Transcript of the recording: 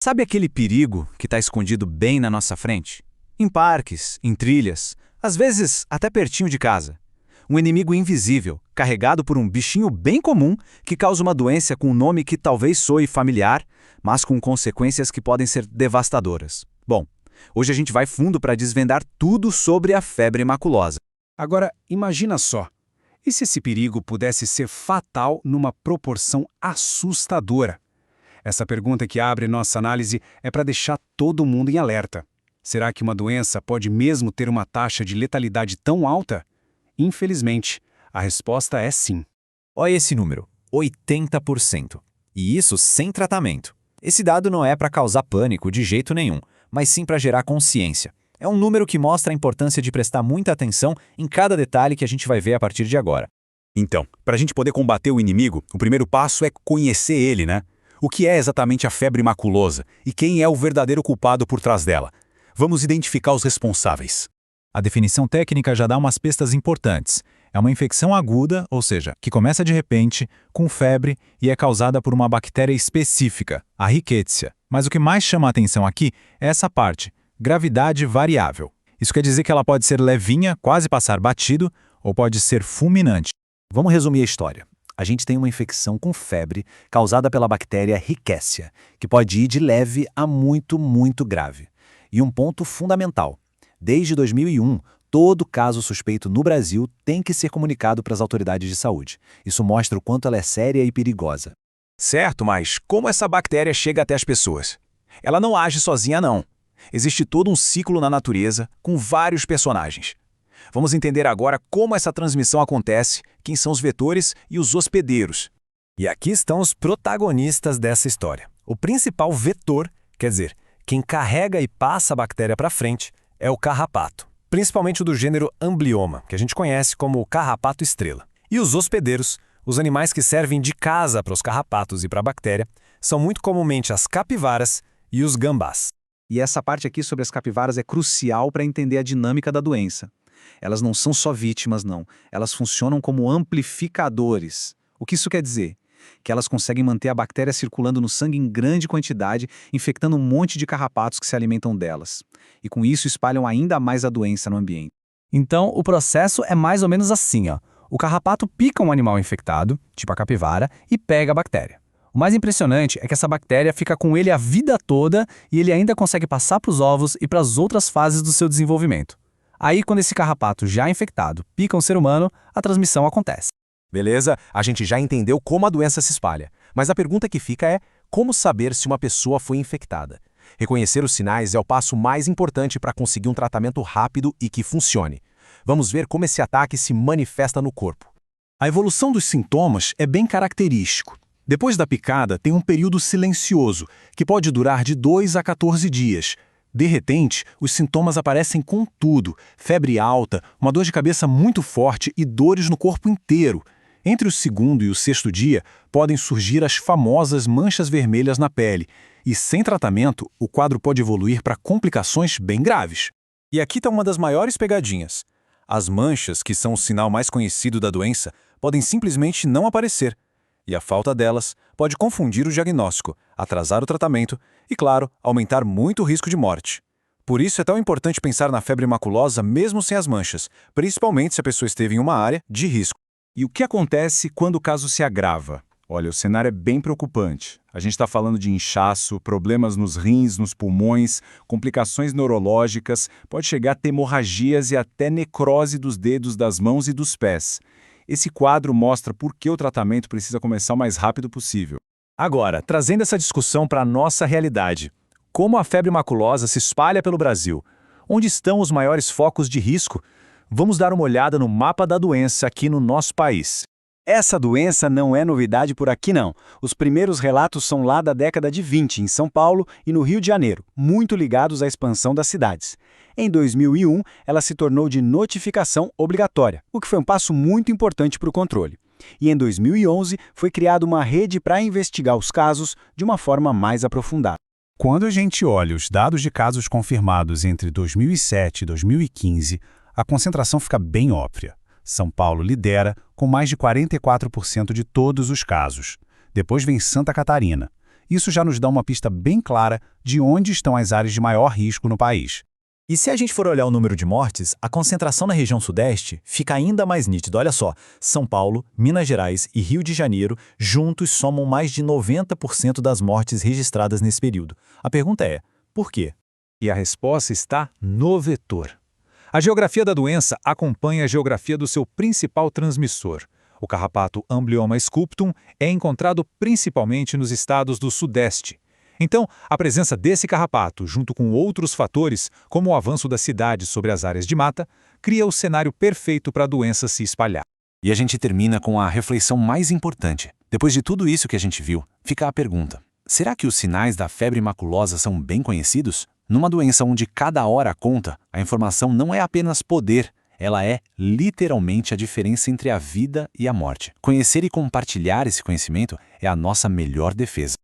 Sabe aquele perigo que está escondido bem na nossa frente? Em parques, em trilhas, às vezes até pertinho de casa. Um inimigo invisível, carregado por um bichinho bem comum que causa uma doença com um nome que talvez soe familiar, mas com consequências que podem ser devastadoras. Bom, hoje a gente vai fundo para desvendar tudo sobre a febre maculosa. Agora, imagina só. E se esse perigo pudesse ser fatal numa proporção assustadora? Essa pergunta que abre nossa análise é para deixar todo mundo em alerta. Será que uma doença pode mesmo ter uma taxa de letalidade tão alta? Infelizmente, a resposta é sim. Olha esse número, 80%. E isso sem tratamento. Esse dado não é para causar pânico de jeito nenhum, mas sim para gerar consciência. É um número que mostra a importância de prestar muita atenção em cada detalhe que a gente vai ver a partir de agora. Então, para a gente poder combater o inimigo, o primeiro passo é conhecer ele, né? O que é exatamente a febre maculosa e quem é o verdadeiro culpado por trás dela? Vamos identificar os responsáveis. A definição técnica já dá umas pistas importantes. É uma infecção aguda, ou seja, que começa de repente, com febre e é causada por uma bactéria específica, a Rickettsia. Mas o que mais chama a atenção aqui é essa parte, gravidade variável. Isso quer dizer que ela pode ser levinha, quase passar batido, ou pode ser fulminante. Vamos resumir a história. A gente tem uma infecção com febre causada pela bactéria Rickettsia, que pode ir de leve a muito, muito grave. E um ponto fundamental. Desde 2001, todo caso suspeito no Brasil tem que ser comunicado para as autoridades de saúde. Isso mostra o quanto ela é séria e perigosa. Certo, mas como essa bactéria chega até as pessoas? Ela não age sozinha, não. Existe todo um ciclo na natureza com vários personagens. Vamos entender agora como essa transmissão acontece, quem são os vetores e os hospedeiros. E aqui estão os protagonistas dessa história. O principal vetor, quer dizer, quem carrega e passa a bactéria para frente, é o carrapato, principalmente o do gênero Amblyomma, que a gente conhece como carrapato estrela. E os hospedeiros, os animais que servem de casa para os carrapatos e para a bactéria, são muito comumente as capivaras e os gambás. E essa parte aqui sobre as capivaras é crucial para entender a dinâmica da doença. Elas não são só vítimas, não. Elas funcionam como amplificadores. O que isso quer dizer? Que elas conseguem manter a bactéria circulando no sangue em grande quantidade, infectando um monte de carrapatos que se alimentam delas. E com isso espalham ainda mais a doença no ambiente. Então, o processo é mais ou menos assim, ó. O carrapato pica um animal infectado, tipo a capivara, e pega a bactéria. O mais impressionante é que essa bactéria fica com ele a vida toda e ele ainda consegue passar para os ovos e para as outras fases do seu desenvolvimento. Aí, quando esse carrapato já infectado pica um ser humano, a transmissão acontece. Beleza, a gente já entendeu como a doença se espalha. Mas a pergunta que fica é, como saber se uma pessoa foi infectada? Reconhecer os sinais é o passo mais importante para conseguir um tratamento rápido e que funcione. Vamos ver como esse ataque se manifesta no corpo. A evolução dos sintomas é bem característico. Depois da picada, tem um período silencioso, que pode durar de 2 a 14 dias. De repente, os sintomas aparecem com tudo: febre alta, uma dor de cabeça muito forte e dores no corpo inteiro. Entre o segundo e o sexto dia, podem surgir as famosas manchas vermelhas na pele. E sem tratamento, o quadro pode evoluir para complicações bem graves. E aqui está uma das maiores pegadinhas. As manchas, que são o sinal mais conhecido da doença, podem simplesmente não aparecer. E a falta delas pode confundir o diagnóstico, atrasar o tratamento e, claro, aumentar muito o risco de morte. Por isso é tão importante pensar na febre maculosa mesmo sem as manchas, principalmente se a pessoa esteve em uma área de risco. E o que acontece quando o caso se agrava? Olha, o cenário é bem preocupante. A gente está falando de inchaço, problemas nos rins, nos pulmões, complicações neurológicas, pode chegar a ter hemorragias e até necrose dos dedos das mãos e dos pés. Esse quadro mostra por que o tratamento precisa começar o mais rápido possível. Agora, trazendo essa discussão para a nossa realidade, como a febre maculosa se espalha pelo Brasil? Onde estão os maiores focos de risco? Vamos dar uma olhada no mapa da doença aqui no nosso país. Essa doença não é novidade por aqui não. Os primeiros relatos são lá da década de 20, em São Paulo e no Rio de Janeiro, muito ligados à expansão das cidades. Em 2001, ela se tornou de notificação obrigatória, o que foi um passo muito importante para o controle. E em 2011, foi criada uma rede para investigar os casos de uma forma mais aprofundada. Quando a gente olha os dados de casos confirmados entre 2007 e 2015, a concentração fica bem óbvia. São Paulo lidera, com mais de 44% de todos os casos. Depois vem Santa Catarina. Isso já nos dá uma pista bem clara de onde estão as áreas de maior risco no país. E se a gente for olhar o número de mortes, a concentração na região sudeste fica ainda mais nítida. Olha só, São Paulo, Minas Gerais e Rio de Janeiro juntos somam mais de 90% das mortes registradas nesse período. A pergunta é, por quê? E a resposta está no vetor. A geografia da doença acompanha a geografia do seu principal transmissor. O carrapato Amblyomma sculptum é encontrado principalmente nos estados do Sudeste. Então, a presença desse carrapato, junto com outros fatores, como o avanço da cidade sobre as áreas de mata, cria o cenário perfeito para a doença se espalhar. E a gente termina com a reflexão mais importante. Depois de tudo isso que a gente viu, fica a pergunta: será que os sinais da febre maculosa são bem conhecidos? Numa doença onde cada hora conta, a informação não é apenas poder, ela é literalmente a diferença entre a vida e a morte. Conhecer e compartilhar esse conhecimento é a nossa melhor defesa.